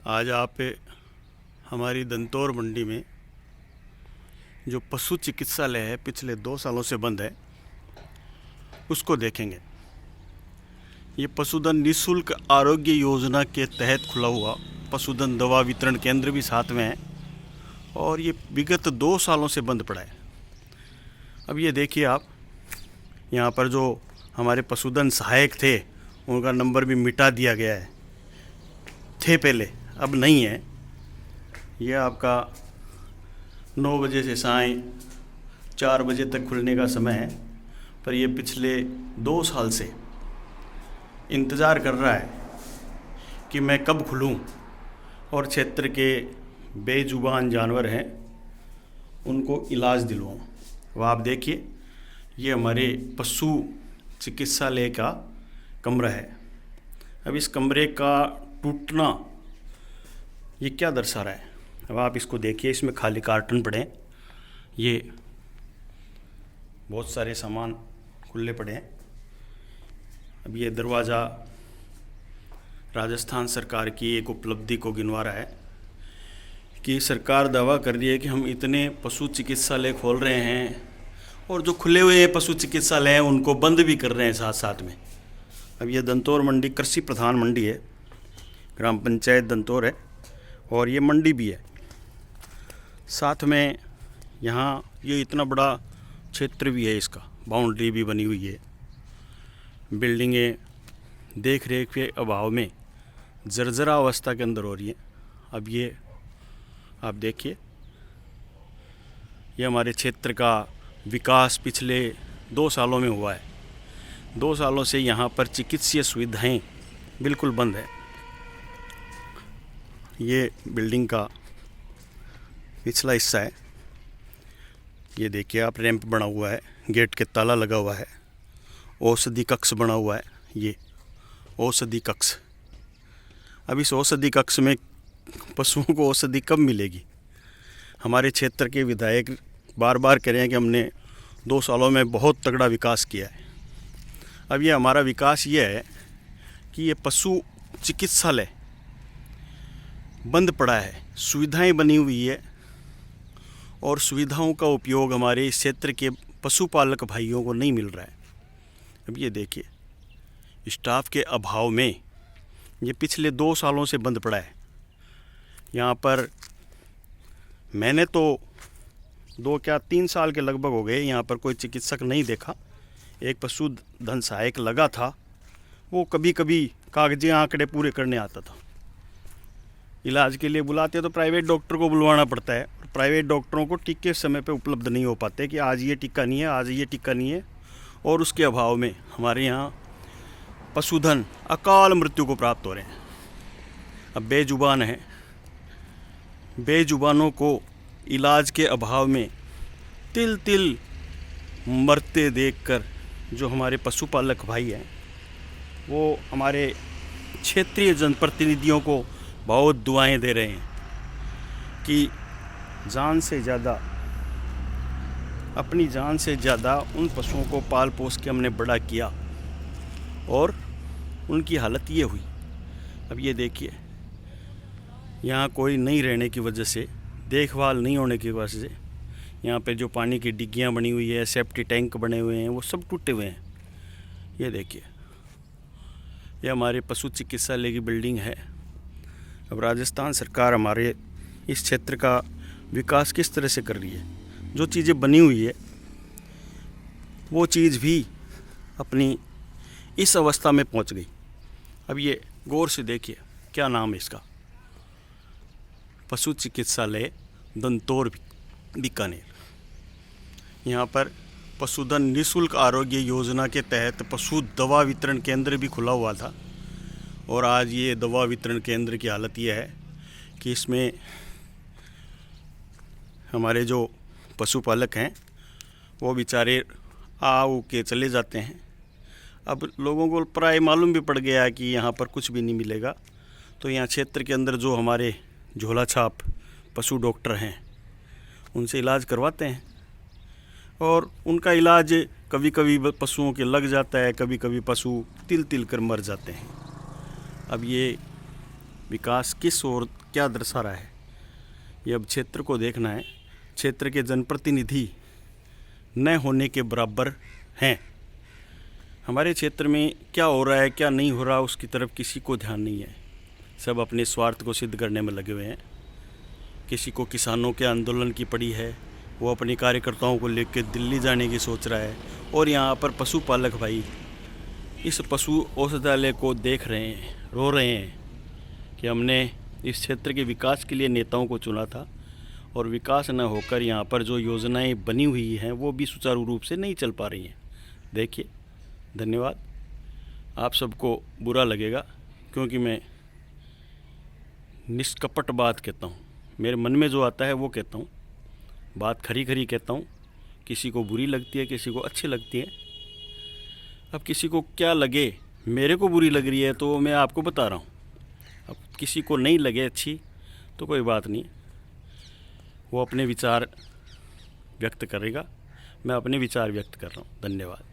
आज आप हमारी दंतौर मंडी में जो पशु चिकित्सालय है पिछले 2 सालों से बंद है उसको देखेंगे। ये पशुधन निःशुल्क आरोग्य योजना के तहत खुला हुआ पशुधन दवा वितरण केंद्र भी साथ में है और ये विगत 2 सालों से बंद पड़ा है। अब ये देखिए आप, यहाँ पर जो हमारे पशुधन सहायक थे उनका नंबर भी मिटा दिया गया है। थे पहले, अब नहीं है। ये आपका 9 बजे से साय 4 बजे तक खुलने का समय है, पर ये पिछले 2 साल से इंतज़ार कर रहा है कि मैं कब खुलूं और क्षेत्र के बेजुबान जानवर हैं उनको इलाज दिलवाऊं। वह आप देखिए, ये हमारे पशु चिकित्सालय का कमरा है। अब इस कमरे का टूटना ये क्या दर्शा रहा है? अब आप इसको देखिए, इसमें खाली कार्टन पड़े हैं, ये बहुत सारे सामान खुले पड़े हैं। अब ये दरवाज़ा राजस्थान सरकार की एक उपलब्धि को गिनवा रहा है कि सरकार दावा कर रही है कि हम इतने पशु चिकित्सालय खोल रहे हैं और जो खुले हुए पशु चिकित्सालय हैं उनको बंद भी कर रहे हैं साथ साथ में। अब ये दंतौर मंडी कृषि प्रधान मंडी है, ग्राम पंचायत दंतौर है और ये मंडी भी है। साथ में यहाँ ये इतना बड़ा क्षेत्र भी है, इसका बाउंड्री भी बनी हुई है। बिल्डिंगें देख रेख के अभाव में जर्जरा अवस्था के अंदर हो रही है। अब ये आप देखिए, ये हमारे क्षेत्र का विकास पिछले 2 सालों में हुआ है। 2 सालों से यहाँ पर चिकित्सीय सुविधाएं बिल्कुल बंद है। ये बिल्डिंग का पिछला हिस्सा है, ये देखिए आप, रैंप बना हुआ है, गेट के ताला लगा हुआ है, औषधि कक्ष बना हुआ है। ये औषधि कक्ष, अब इस औषधि कक्ष में पशुओं को औषधि कब मिलेगी? हमारे क्षेत्र के विधायक बार बार कह रहे हैं कि हमने 2 सालों में बहुत तगड़ा विकास किया है। अब ये हमारा विकास ये है कि ये पशु चिकित्सालय बंद पड़ा है, सुविधाएं बनी हुई है और सुविधाओं का उपयोग हमारे इस क्षेत्र के पशुपालक भाइयों को नहीं मिल रहा है। अब ये देखिए, स्टाफ के अभाव में ये पिछले 2 सालों से बंद पड़ा है। यहाँ पर मैंने तो 3 साल के लगभग हो गए, यहाँ पर कोई चिकित्सक नहीं देखा। एक पशुधन सहायक लगा था, वो कभी कभी कागजी आंकड़े पूरे करने आता था। इलाज के लिए बुलाते तो प्राइवेट डॉक्टर को बुलवाना पड़ता है, प्राइवेट डॉक्टरों को टीके समय पे उपलब्ध नहीं हो पाते कि आज ये टीका नहीं है, आज ये टीका नहीं है, और उसके अभाव में हमारे यहाँ पशुधन अकाल मृत्यु को प्राप्त हो रहे हैं। अब बेजुबान हैं, बेजुबानों को इलाज के अभाव में तिल तिल मरते देखकर जो हमारे पशुपालक भाई हैं वो हमारे क्षेत्रीय जनप्रतिनिधियों को बहुत दुआएं दे रहे हैं कि जान से ज़्यादा, अपनी जान से ज़्यादा उन पशुओं को पाल पोस के हमने बड़ा किया और उनकी हालत ये हुई। अब ये देखिए, यहाँ कोई नहीं रहने की वजह से, देखभाल नहीं होने की वजह से यहाँ पे जो पानी की डिग्गियाँ बनी हुई है, सेफ्टी टैंक बने हुए हैं, वो सब टूटे हुए हैं। ये देखिए, ये हमारे पशु चिकित्सालय की बिल्डिंग है। अब राजस्थान सरकार हमारे इस क्षेत्र का विकास किस तरह से कर रही है, जो चीज़ें बनी हुई है वो चीज़ भी अपनी इस अवस्था में पहुंच गई। अब ये गौर से देखिए, क्या नाम है इसका, पशु चिकित्सालय दंतौर बीकानेर। यहाँ पर पशुधन निःशुल्क आरोग्य योजना के तहत पशु दवा वितरण केंद्र भी खुला हुआ था और आज ये दवा वितरण केंद्र की हालत ये है कि इसमें हमारे जो पशुपालक हैं वो बेचारे आ के चले जाते हैं। अब लोगों को प्राय मालूम भी पड़ गया है कि यहाँ पर कुछ भी नहीं मिलेगा, तो यहाँ क्षेत्र के अंदर जो हमारे झोला छाप पशु डॉक्टर हैं उनसे इलाज करवाते हैं और उनका इलाज कभी कभी पशुओं के लग जाता है, कभी कभी पशु तिल तिल कर मर जाते हैं। अब ये विकास किस ओर क्या दर्शा रहा है, ये अब क्षेत्र को देखना है। क्षेत्र के जनप्रतिनिधि न होने के बराबर हैं। हमारे क्षेत्र में क्या हो रहा है क्या नहीं हो रहा उसकी तरफ किसी को ध्यान नहीं है। सब अपने स्वार्थ को सिद्ध करने में लगे हुए हैं। किसी को किसानों के आंदोलन की पड़ी है, वो अपने कार्यकर्ताओं को लेकर दिल्ली जाने की सोच रहा है। और यहाँ पर पशुपालक भाई इस पशु औषधालय को देख रहे हैं, रो रहे हैं कि हमने इस क्षेत्र के विकास के लिए नेताओं को चुना था और विकास न होकर यहाँ पर जो योजनाएं बनी हुई हैं वो भी सुचारू रूप से नहीं चल पा रही हैं। देखिए, धन्यवाद। आप सबको बुरा लगेगा क्योंकि मैं निष्कपट बात कहता हूँ, मेरे मन में जो आता है वो कहता हूँ, बात खरी खरी कहता हूँ। किसी को बुरी लगती है, किसी को अच्छी लगती है। अब किसी को क्या लगे, मेरे को बुरी लग रही है तो मैं आपको बता रहा हूँ। अब किसी को नहीं लगे अच्छी तो कोई बात नहीं, वो अपने विचार व्यक्त करेगा, मैं अपने विचार व्यक्त कर रहा हूँ। धन्यवाद।